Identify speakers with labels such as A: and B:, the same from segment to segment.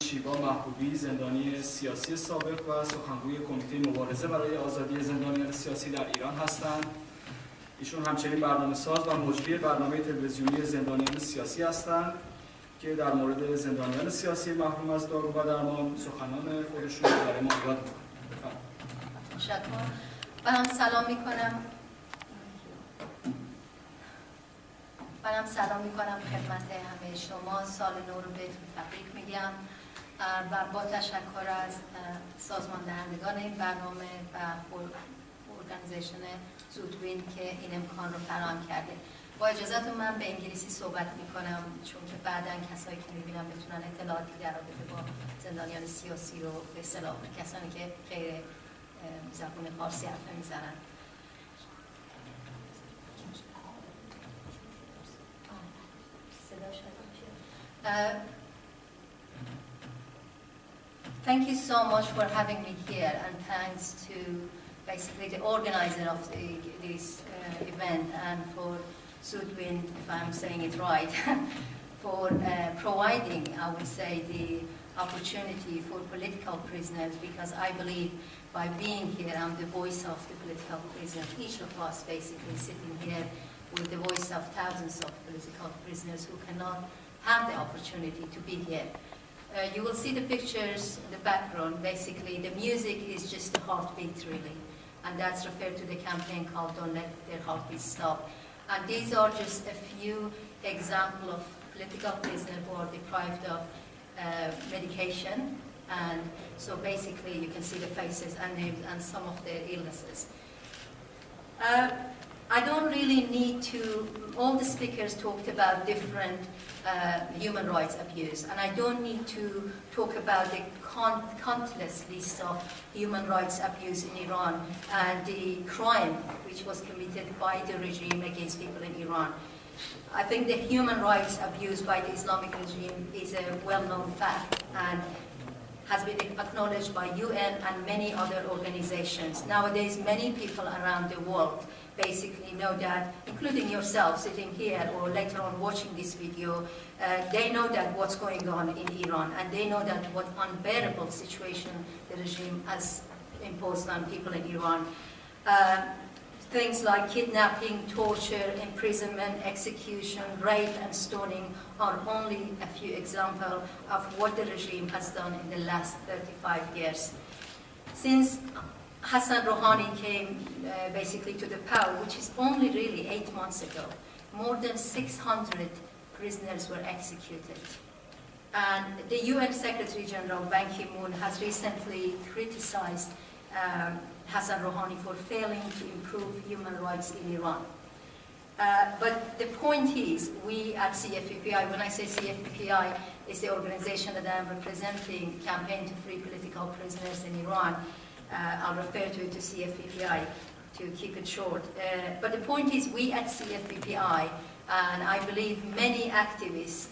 A: شیوا محبوبی، زندانی سیاسی سابق و سخنگوی کمیته مبارزه برای آزادی زندانیان سیاسی در ایران هستند. ایشون همچنین برنامه‌ساز و مجری برنامه تلویزیونی زندانیان سیاسی هستند که در مورد زندانیان سیاسی محروم از دارو و درمان سخنان خودشون رو برای ما یاد می‌کنند.
B: تشکر. منم سلام میکنم خدمت همه شما. سال نو رو بهتون تبریک میگم و با تشکر از سازمان دهندگان این برنامه و ارگانیزیشن سودویند که این امکان رو فراهم کرده. با اجازهتون من به انگلیسی صحبت میکنم چون که بعداً کسایی که میبینم بتونن اطلاعاتی در رابطه با زندانیان سیاسی رو به اصطلاح کسانی که غیر زبان فارسی حرف میزنن. Thank you so much for having me here, and thanks to basically the organizer of this event and for Sudwind, if I'm saying it right, for providing, I would say, the opportunity for political prisoners, because I believe by being here, I'm the voice of the political prisoners. Each of us basically sitting here with the voice of thousands of political prisoners who cannot have the opportunity to be here. You will see the pictures in the background. Basically, the music is just the heartbeat, really. And that's referred to the campaign called Don't Let Their Heartbeat Stop. And these are just a few examples of political prisoners who are deprived of medication. And so basically, you can see the faces and names and some of their illnesses. I don't really need to, all the speakers talked about different human rights abuse, and I don't need to talk about the countless list of human rights abuse in Iran and the crime which was committed by the regime against people in Iran. I think the human rights abuse by the Islamic regime is a well-known fact and has been acknowledged by UN and many other organizations. Nowadays, many people around the world basically know that, including yourself sitting here or later on watching this video, they know that what's going on in Iran, and they know that what unbearable situation the regime has imposed on people in Iran. Things like kidnapping, torture, imprisonment, execution, rape and stoning are only a few examples of what the regime has done in the last 35 years. Since Hassan Rouhani came basically to the power, which is only really 8 months ago, more than 600 prisoners were executed. And the UN Secretary General Ban Ki-moon has recently criticized Hassan Rouhani for failing to improve human rights in Iran. But the point is, we at CFPPI, when I say CFPPI, is the organization that I am representing, Campaign to Free Political Prisoners in Iran. I'll refer to it to CFPPI to keep it short. But the point is, we at CFPPI, and I believe many activists,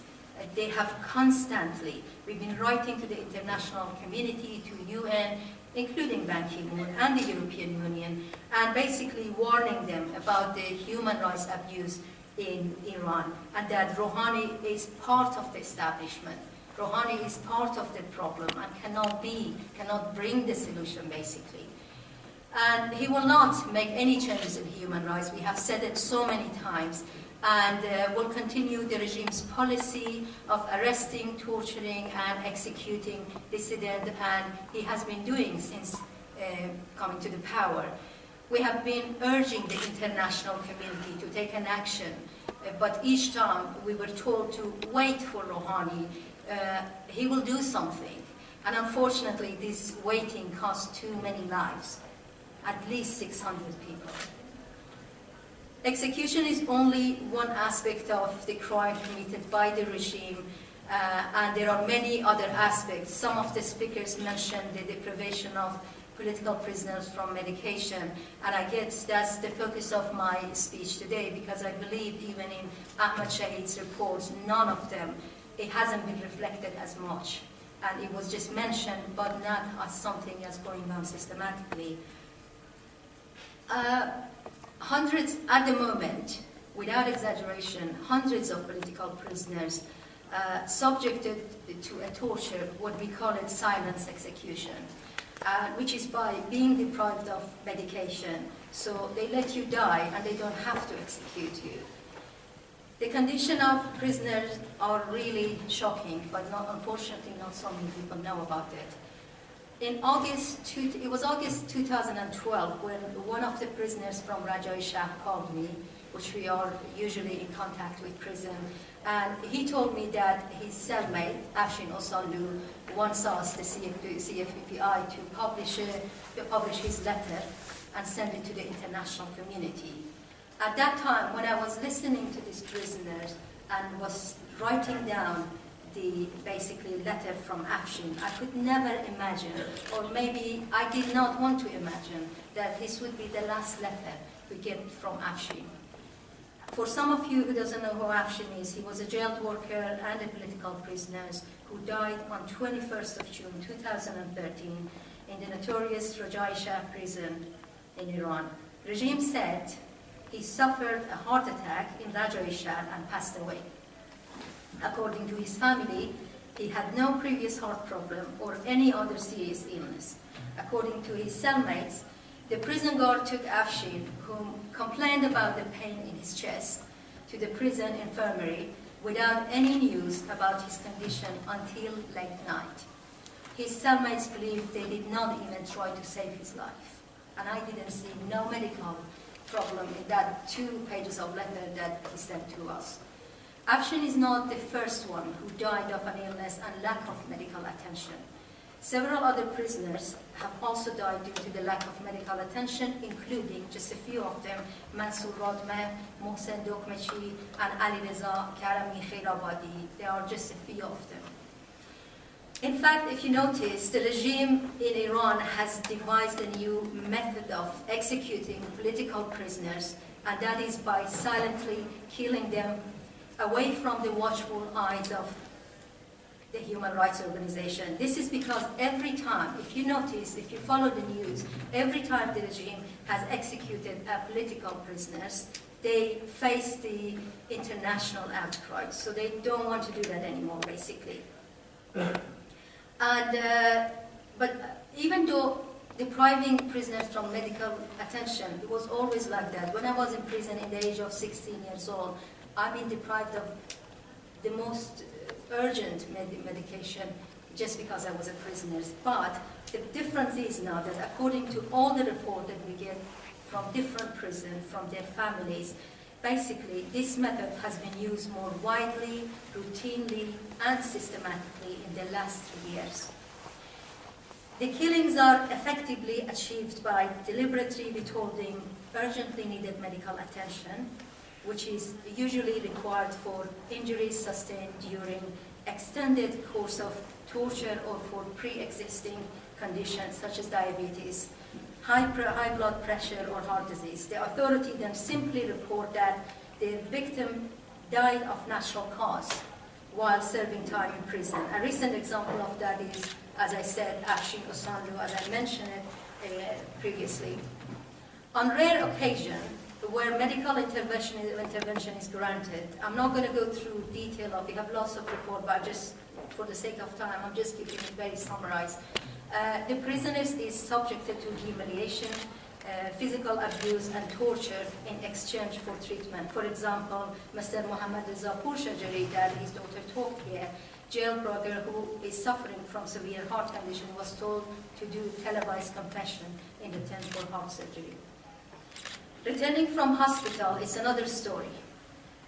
B: they have constantly, we've been writing to the international community, to UN, including Ban Ki-moon and the European Union, and basically warning them about the human rights abuse in Iran, and that Rouhani is part of the establishment. Rouhani is part of the problem and cannot bring the solution, basically. And he will not make any changes in human rights. We have said it so many times. And will continue the regime's policy of arresting, torturing, and executing dissidents, and he has been doing since coming to the power. We have been urging the international community to take an action, but each time we were told to wait for Rouhani. He will do something. And unfortunately, this waiting cost too many lives, at least 600 people. Execution is only one aspect of the crime committed by the regime, and there are many other aspects. Some of the speakers mentioned the deprivation of political prisoners from medication, and I guess that's the focus of my speech today, because I believe even in Ahmad Shahid's reports, none of them, it hasn't been reflected as much. And it was just mentioned, but not as something that's going on systematically. Hundreds, at the moment, without exaggeration, hundreds of political prisoners subjected to a torture, what we call it silence execution, which is by being deprived of medication. So they let you die and they don't have to execute you. The condition of prisoners are really shocking, but unfortunately not so many people know about it. It was August 2012 when one of the prisoners from Rajai Shah called me, which we are usually in contact with prison, and he told me that his cellmate, Afshin Osanlu, once asked the CFPPI to publish his letter and send it to the international community. At that time, when I was listening to these prisoners and was writing down the basically letter from Afshin, I could never imagine, or maybe I did not want to imagine, that this would be the last letter we get from Afshin. For some of you who doesn't know who Afshin is, he was a jailed worker and a political prisoner who died on 21st of June 2013 in the notorious Rajai Shah prison in Iran. The regime said he suffered a heart attack in Rajai Shah and passed away. According to his family, he had no previous heart problem or any other serious illness. According to his cellmates, the prison guard took Afshin, whom complained about the pain in his chest, to the prison infirmary without any news about his condition until late night. His cellmates believed they did not even try to save his life. And I didn't see no medical problem in that 2 pages of letter that he sent to us. Afshin is not the first one who died of an illness and lack of medical attention. Several other prisoners have also died due to the lack of medical attention, including just a few of them, Mansour Radmeh, Mohsen Dokmechi, and Ali Reza Karami Khairabadi. There are just a few of them. In fact, if you notice, the regime in Iran has devised a new method of executing political prisoners, and that is by silently killing them away from the watchful eyes of the human rights organization. This is because every time, if you notice, if you follow the news, every time the regime has executed political prisoners, they face the international outcry. So they don't want to do that anymore, basically. But even though depriving prisoners from medical attention, it was always like that. When I was in prison in the age of 16 years old, I've been deprived of the most urgent medication just because I was a prisoner. But the difference is now that according to all the reports that we get from different prisons, from their families, basically this method has been used more widely, routinely, and systematically in the last 3 years. The killings are effectively achieved by deliberately withholding urgently needed medical attention, which is usually required for injuries sustained during extended course of torture or for pre-existing conditions such as diabetes, high blood pressure, or heart disease. The authority then simply report that the victim died of natural cause while serving time in prison. A recent example of that is, as I said, Afshin Osanlu, as I mentioned it previously. On rare occasion, where medical intervention is granted, I'm not going to go through detail of, we have lots of reports, but just for the sake of time, I'm just giving it very summarized. The prisoners is subjected to humiliation, physical abuse, and torture in exchange for treatment. For example, Mr. Mohammad Reza Pourshajari, that his daughter talked here, jail brother who is suffering from severe heart condition, was told to do televised confession in the tent for heart surgery. Returning from hospital is another story.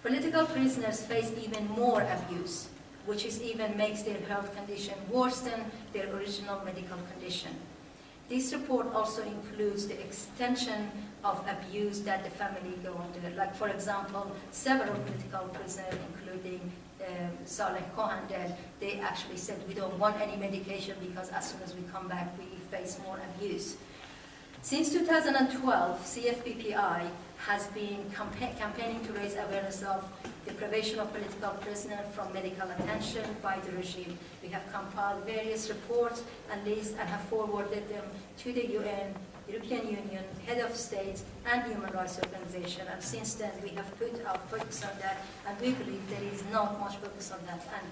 B: Political prisoners face even more abuse, which even makes their health condition worse than their original medical condition. This report also includes the extension of abuse that the family go under. Like, for example, several political prisoners, including Saleh Kohandel, they actually said, we don't want any medication because as soon as we come back, we face more abuse. Since 2012, CFPPI has been campaigning to raise awareness of deprivation of political prisoners from medical attention by the regime. We have compiled various reports and lists and have forwarded them to the UN European Union, head of states, and human rights organizations. And since then, we have put our focus on that, and we believe there is not much focus on that, and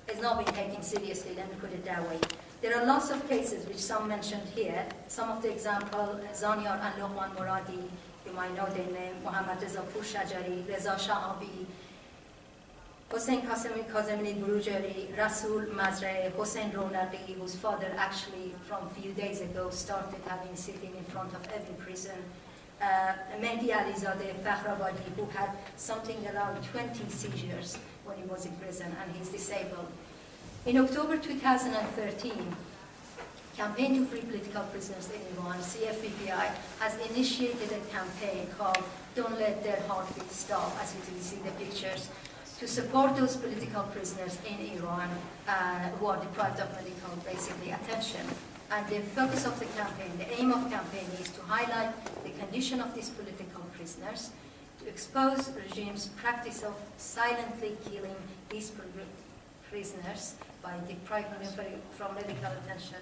B: it's not been taken seriously, let me put it that way. There are lots of cases which some mentioned here. Some of the example, Zaniar and Lohman Moradi, you might know their name, Mohammad Reza Pourshajari, Reza Shahabi, Hossein Kazemini Burujari, Rasul Mazre, Hossein Ronari, whose father actually from a few days ago started having sitting in front of every prison. Mehdi Alizadeh Fakhrabadi, who had something around 20 seizures when he was in prison, and he's disabled. In October 2013, Campaign to Free Political Prisoners in Iran, CFPPI, has initiated a campaign called Don't Let Their Heartbeat Stop, as you can see the pictures, to support those political prisoners in Iran who are deprived of medical, basically, attention. And the focus of the campaign, the aim of the campaign is to highlight the condition of these political prisoners, to expose regimes' practice of silently killing these prisoners by depriving them from medical attention,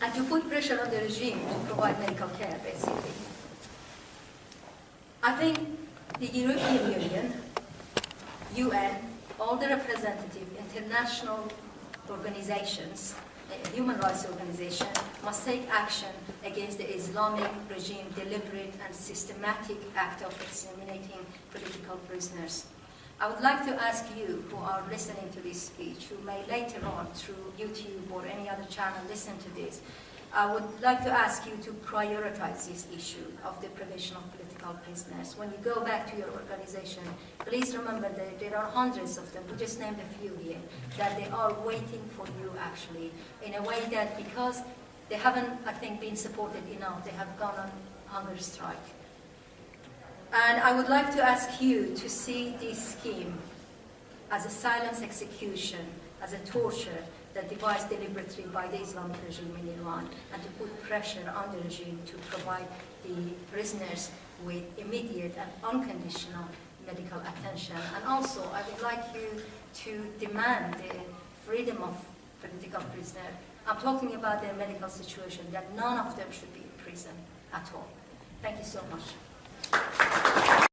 B: and to put pressure on the regime to provide medical care, basically. I think the European Union, UN, all the representative international organizations, human rights organizations, must take action against the Islamic regime deliberate and systematic act of exterminating political prisoners. I would like to ask you who are listening to this speech, who may later on through YouTube or any other channel listen to this, I would like to ask you to prioritize this issue of the prevention of political prisoners. When you go back to your organization, please remember that there are hundreds of them, we just named a few here, that they are waiting for you actually, in a way that because they haven't, I think, been supported enough, they have gone on hunger strike. And I would like to ask you to see this scheme as a silent execution, as a torture that devised deliberately by the Islamic regime in Iran, and to put pressure on the regime to provide the prisoners with immediate and unconditional medical attention. And also, I would like you to demand the freedom of political prisoners. I'm talking about their medical situation, that none of them should be in prison at all. Thank you so much.